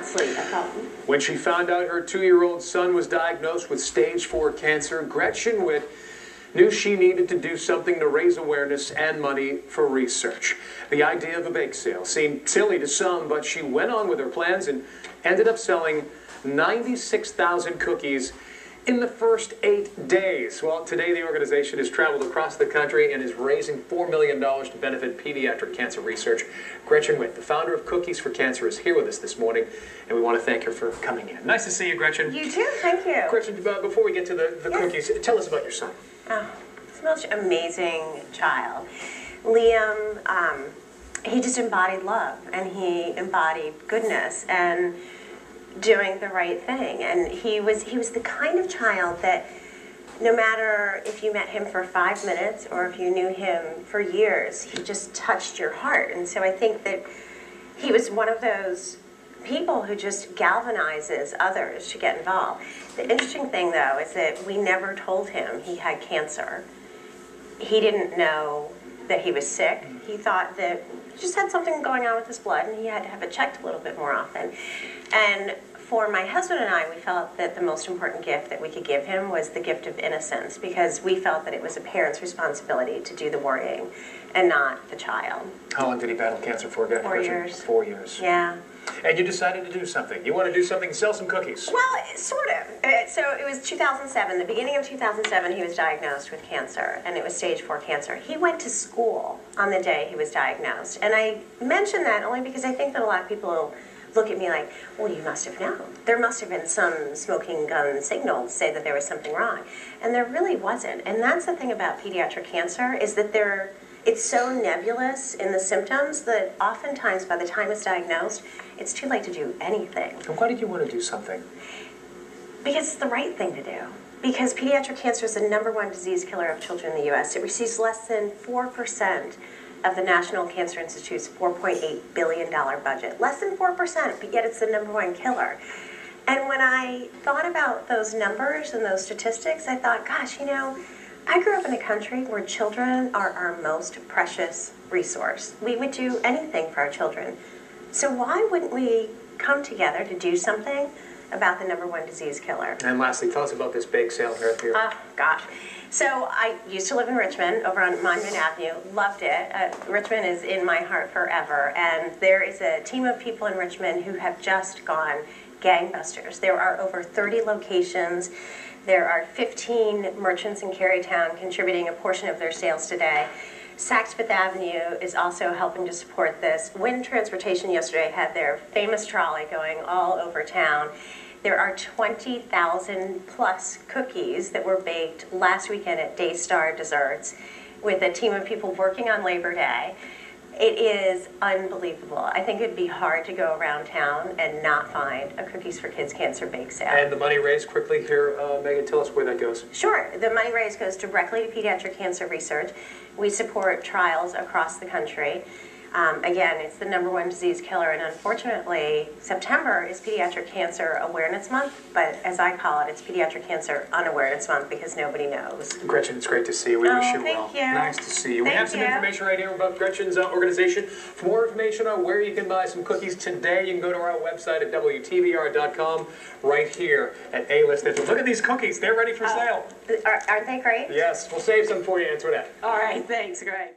Sleep. When she found out her 2-year-old son was diagnosed with stage 4 cancer, Gretchen Witt knew she needed to do something to raise awareness and money for research. The idea of a bake sale seemed silly to some, but she went on with her plans and ended up selling 96,000 cookies in the first 8 days. Well, today the organization has traveled across the country and is raising $4 million to benefit pediatric cancer research. Gretchen Witt, the founder of Cookies for Cancer, is here with us this morning, and we want to thank her for coming in. Nice to see you, Gretchen. You too, thank you. Gretchen, before we get to the cookies, tell us about your son. Oh, he's the most amazing child. Liam, he just embodied love, and he embodied goodness, and doing the right thing. And he was the kind of child that no matter if you met him for 5 minutes or if you knew him for years, he just touched your heart. And so I think that he was one of those people who just galvanizes others to get involved. The interesting thing, though, is that we never told him he had cancer. He didn't know that he was sick. He thought that he just had something going on with his blood and he had to have it checked a little bit more often. And for my husband and I, we felt that the most important gift that we could give him was the gift of innocence, because we felt that it was a parent's responsibility to do the worrying and not the child. How long did he battle cancer for again? 4 years. 4 years. Yeah. And you decided to do something. You want to do something, sell some cookies. Well, sort of. So it was 2007. The beginning of 2007, he was diagnosed with cancer, and it was stage 4 cancer. He went to school on the day he was diagnosed. And I mention that only because I think that a lot of people look at me like, well, you must have known. There must have been some smoking gun signal to say that there was something wrong. And there really wasn't. And that's the thing about pediatric cancer, is that it's so nebulous in the symptoms that oftentimes by the time it's diagnosed, it's too late to do anything. And why did you want to do something? Because it's the right thing to do. Because pediatric cancer is the #1 disease killer of children in the U.S. It receives less than 4% of the National Cancer Institute's $4.8 billion budget. Less than 4%, but yet it's the #1 killer. And when I thought about those numbers and those statistics, I thought, gosh, you know, I grew up in a country where children are our most precious resource. We would do anything for our children. So why wouldn't we come together to do something about the #1 disease killer? And lastly, tell us about this bake sale here. Oh, gosh. So I used to live in Richmond, over on Monument Avenue. Loved it. Richmond is in my heart forever. And there is a team of people in Richmond who have just gone gangbusters. There are over 30 locations. There are 15 merchants in Carytown contributing a portion of their sales today. Saks Fifth Avenue is also helping to support this. Wind Transportation yesterday had their famous trolley going all over town. There are 20,000 plus cookies that were baked last weekend at Daystar Desserts with a team of people working on Labor Day. It is unbelievable. I think it'd be hard to go around town and not find a Cookies for Kids Cancer bake sale. And the money raised quickly here, Megan, tell us where that goes. Sure. The money raised goes directly to pediatric cancer research. We support trials across the country. Again, it's the #1 disease killer, and unfortunately, September is Pediatric Cancer Awareness Month, but as I call it, it's Pediatric Cancer Unawareness Month because nobody knows. Gretchen, it's great to see you. We wish you well. Thank you. Nice to see you. We have some Thank you. information right here about Gretchen's organization. For more information on where you can buy some cookies today, you can go to our website at WTVR.com right here at A-List. Look at these cookies. They're ready for sale. Aren't they great? Yes. We'll save some for you, Antoinette. All right. Thanks. Great.